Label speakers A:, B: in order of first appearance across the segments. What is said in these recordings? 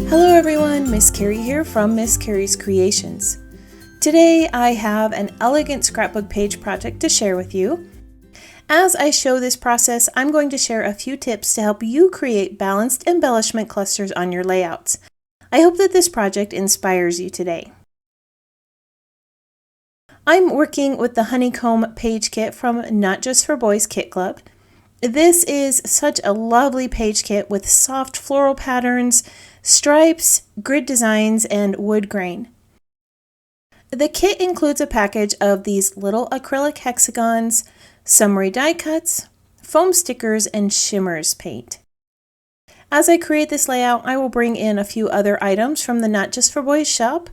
A: Hello everyone, Miss Carrie here from Miss Carrie's Creations. Today I have an elegant scrapbook page project to share with you. As I show this process, I'm going to share a few tips to help you create balanced embellishment clusters on your layouts. I hope that this project inspires you today. I'm working with the Honeycomb Page Kit from Not Just for Boys Kit Club. This is such a lovely page kit with soft floral patterns, stripes, grid designs, and wood grain. The kit includes a package of these little acrylic hexagons, summary die cuts, foam stickers, and shimmers paint. As I create this layout, I will bring in a few other items from the Not Just for Boys shop.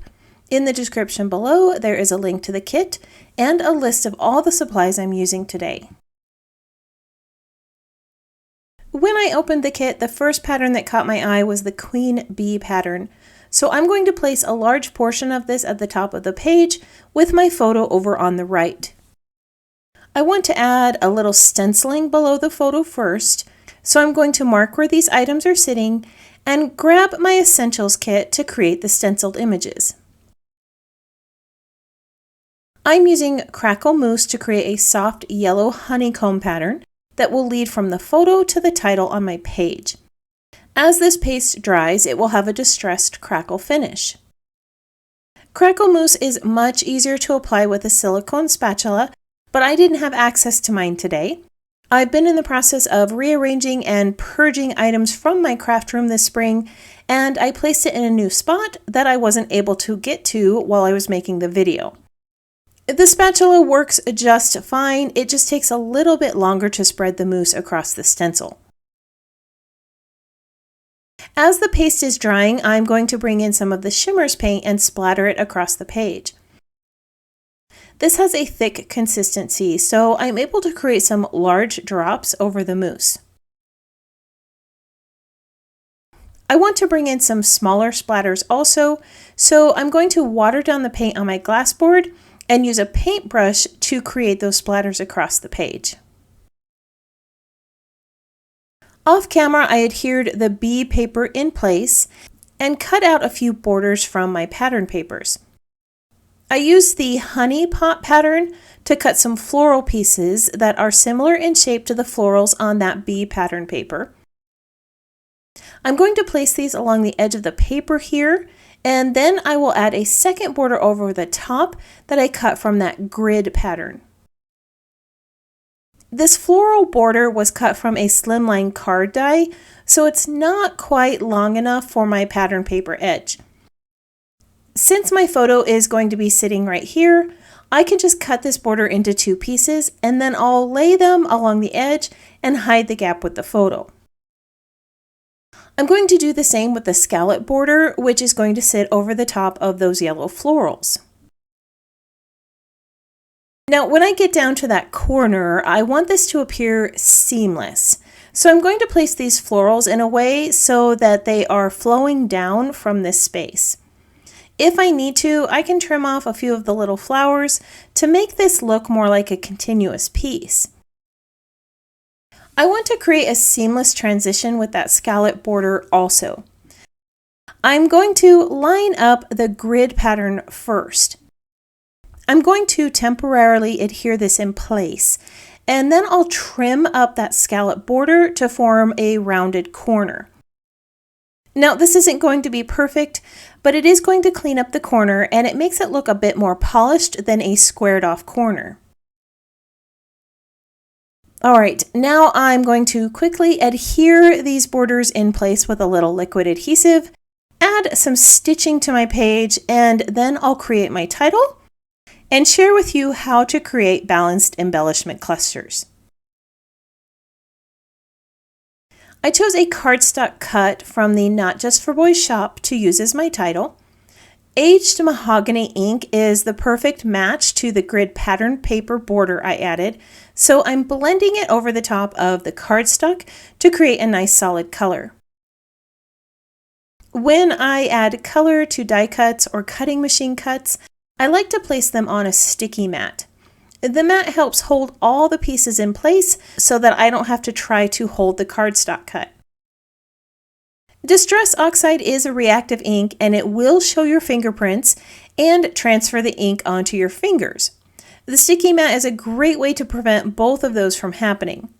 A: In the description below, there is a link to the kit and a list of all the supplies I'm using today. When I opened the kit, the first pattern that caught my eye was the Queen Bee pattern. So I'm going to place a large portion of this at the top of the page with my photo over on the right. I want to add a little stenciling below the photo first, so I'm going to mark where these items are sitting and grab my Essentials kit to create the stenciled images. I'm using Crackle Mousse to create a soft yellow honeycomb pattern that will lead from the photo to the title on my page. As this paste dries, it will have a distressed crackle finish. Crackle Mousse is much easier to apply with a silicone spatula, but I didn't have access to mine today. I've been in the process of rearranging and purging items from my craft room this spring, and I placed it in a new spot that I wasn't able to get to while I was making the video. The spatula works just fine, it just takes a little bit longer to spread the mousse across the stencil. As the paste is drying, I'm going to bring in some of the shimmers paint and splatter it across the page. This has a thick consistency, so I'm able to create some large drops over the mousse. I want to bring in some smaller splatters also, so I'm going to water down the paint on my glass board and use a paintbrush to create those splatters across the page. Off camera, I adhered the bee paper in place and cut out a few borders from my pattern papers. I used the honey pot pattern to cut some floral pieces that are similar in shape to the florals on that bee pattern paper. I'm going to place these along the edge of the paper here, and then I will add a second border over the top that I cut from that grid pattern. This floral border was cut from a slimline card die, so it's not quite long enough for my pattern paper edge. Since my photo is going to be sitting right here, I can just cut this border into two pieces and then I'll lay them along the edge and hide the gap with the photo. I'm going to do the same with the scallop border, which is going to sit over the top of those yellow florals. Now, when I get down to that corner, I want this to appear seamless. So I'm going to place these florals in a way so that they are flowing down from this space. If I need to, I can trim off a few of the little flowers to make this look more like a continuous piece. I want to create a seamless transition with that scallop border also. I'm going to line up the grid pattern first. I'm going to temporarily adhere this in place, and then I'll trim up that scallop border to form a rounded corner. Now, this isn't going to be perfect, but it is going to clean up the corner and it makes it look a bit more polished than a squared off corner. Alright, now I'm going to quickly adhere these borders in place with a little liquid adhesive, add some stitching to my page, and then I'll create my title and share with you how to create balanced embellishment clusters. I chose a cardstock cut from the Not Just for Boys shop to use as my title. Aged mahogany ink is the perfect match to the grid pattern paper border I added, so I'm blending it over the top of the cardstock to create a nice solid color. When I add color to die cuts or cutting machine cuts, I like to place them on a sticky mat. The mat helps hold all the pieces in place so that I don't have to try to hold the cardstock cut. Distress Oxide is a reactive ink and it will show your fingerprints and transfer the ink onto your fingers. The sticky mat is a great way to prevent both of those from happening.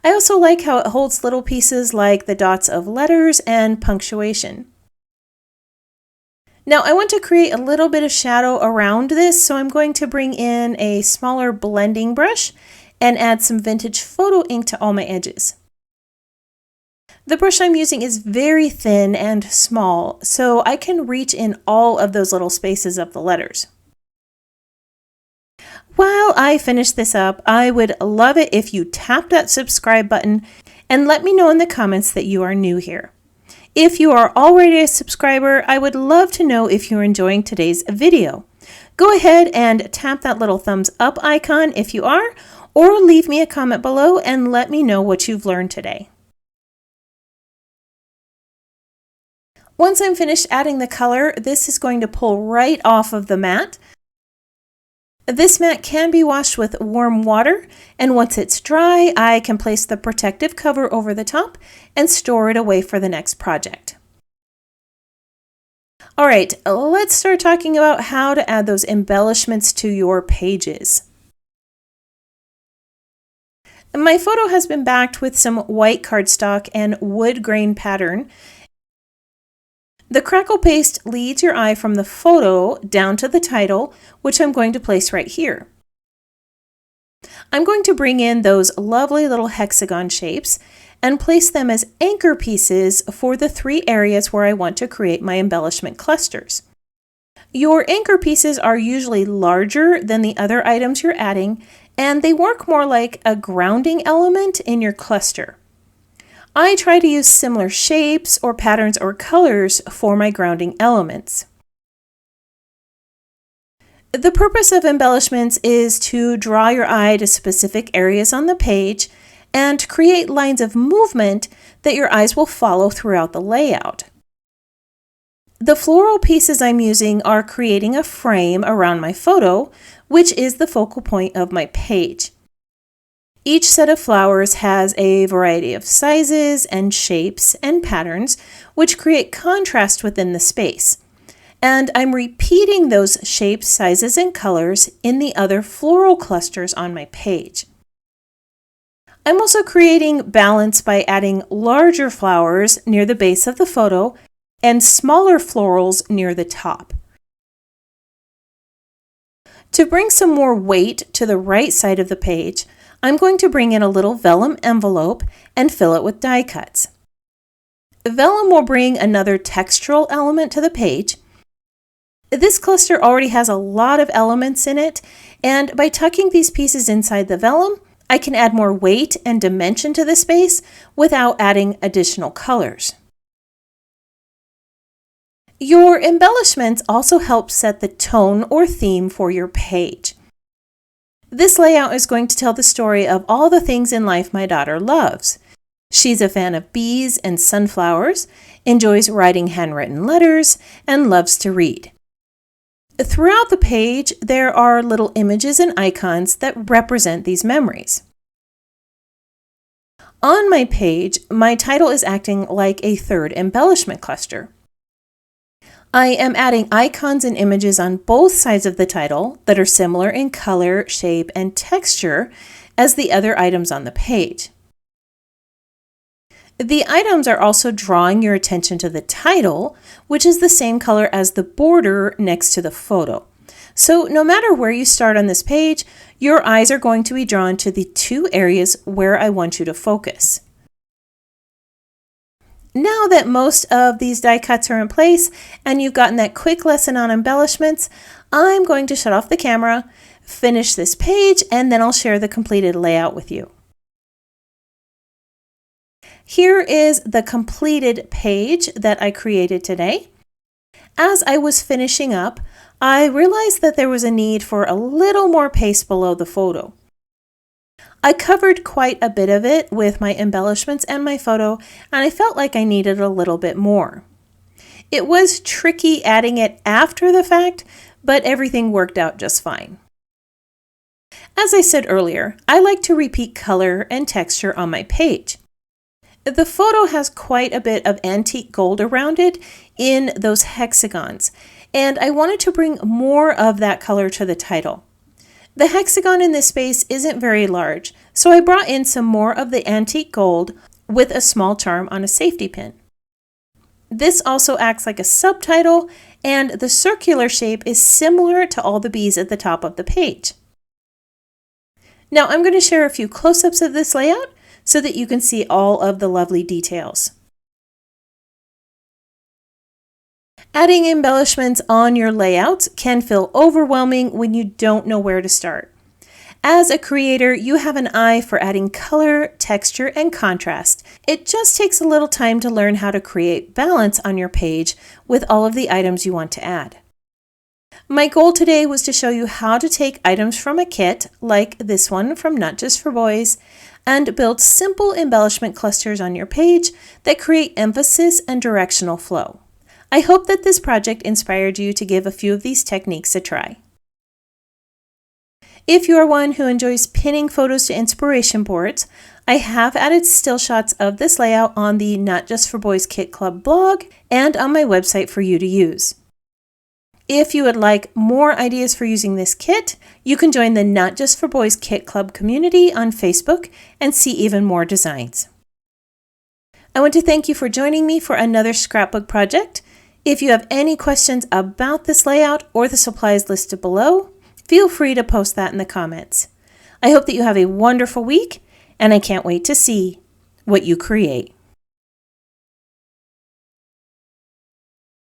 A: I also like how it holds little pieces like the dots of letters and punctuation. Now I want to create a little bit of shadow around this, so I'm going to bring in a smaller blending brush and add some vintage photo ink to all my edges. The brush I'm using is very thin and small, so I can reach in all of those little spaces of the letters. While I finish this up, I would love it if you tap that subscribe button and let me know in the comments that you are new here. If you are already a subscriber, I would love to know if you're enjoying today's video. Go ahead and tap that little thumbs up icon if you are, or leave me a comment below and let me know what you've learned today. Once I'm finished adding the color, this is going to pull right off of the mat. This mat can be washed with warm water, and once it's dry, I can place the protective cover over the top and store it away for the next project. All right, let's start talking about how to add those embellishments to your pages. My photo has been backed with some white cardstock and wood grain pattern. The crackle paste leads your eye from the photo down to the title, which I'm going to place right here. I'm going to bring in those lovely little hexagon shapes and place them as anchor pieces for the 3 areas where I want to create my embellishment clusters. Your anchor pieces are usually larger than the other items you're adding, and they work more like a grounding element in your cluster. I try to use similar shapes or patterns or colors for my grounding elements. The purpose of embellishments is to draw your eye to specific areas on the page and create lines of movement that your eyes will follow throughout the layout. The floral pieces I'm using are creating a frame around my photo, which is the focal point of my page. Each set of flowers has a variety of sizes and shapes and patterns, which create contrast within the space. And I'm repeating those shapes, sizes, and colors in the other floral clusters on my page. I'm also creating balance by adding larger flowers near the base of the photo and smaller florals near the top. To bring some more weight to the right side of the page, I'm going to bring in a little vellum envelope and fill it with die cuts. Vellum will bring another textural element to the page. This cluster already has a lot of elements in it, and by tucking these pieces inside the vellum, I can add more weight and dimension to the space without adding additional colors. Your embellishments also help set the tone or theme for your page. This layout is going to tell the story of all the things in life my daughter loves. She's a fan of bees and sunflowers, enjoys writing handwritten letters, and loves to read. Throughout the page, there are little images and icons that represent these memories. On my page, my title is acting like a third embellishment cluster. I am adding icons and images on both sides of the title that are similar in color, shape, and texture as the other items on the page. The items are also drawing your attention to the title, which is the same color as the border next to the photo. So no matter where you start on this page, your eyes are going to be drawn to the 2 areas where I want you to focus. Now that most of these die cuts are in place and you've gotten that quick lesson on embellishments, I'm going to shut off the camera, finish this page, and then I'll share the completed layout with you. Here is the completed page that I created today. As I was finishing up, I realized that there was a need for a little more paste below the photo. I covered quite a bit of it with my embellishments and my photo, and I felt like I needed a little bit more. It was tricky adding it after the fact, but everything worked out just fine. As I said earlier, I like to repeat color and texture on my page. The photo has quite a bit of antique gold around it in those hexagons, and I wanted to bring more of that color to the title. The hexagon in this space isn't very large, so I brought in some more of the antique gold with a small charm on a safety pin. This also acts like a subtitle, and the circular shape is similar to all the bees at the top of the page. Now I'm going to share a few close-ups of this layout so that you can see all of the lovely details. Adding embellishments on your layouts can feel overwhelming when you don't know where to start. As a creator, you have an eye for adding color, texture, and contrast. It just takes a little time to learn how to create balance on your page with all of the items you want to add. My goal today was to show you how to take items from a kit, like this one from Not Just for Boys, and build simple embellishment clusters on your page that create emphasis and directional flow. I hope that this project inspired you to give a few of these techniques a try. If you are one who enjoys pinning photos to inspiration boards, I have added still shots of this layout on the Not Just for Boys Kit Club blog and on my website for you to use. If you would like more ideas for using this kit, you can join the Not Just for Boys Kit Club community on Facebook and see even more designs. I want to thank you for joining me for another scrapbook project. If you have any questions about this layout or the supplies listed below, feel free to post that in the comments. I hope that you have a wonderful week, and I can't wait to see what you create.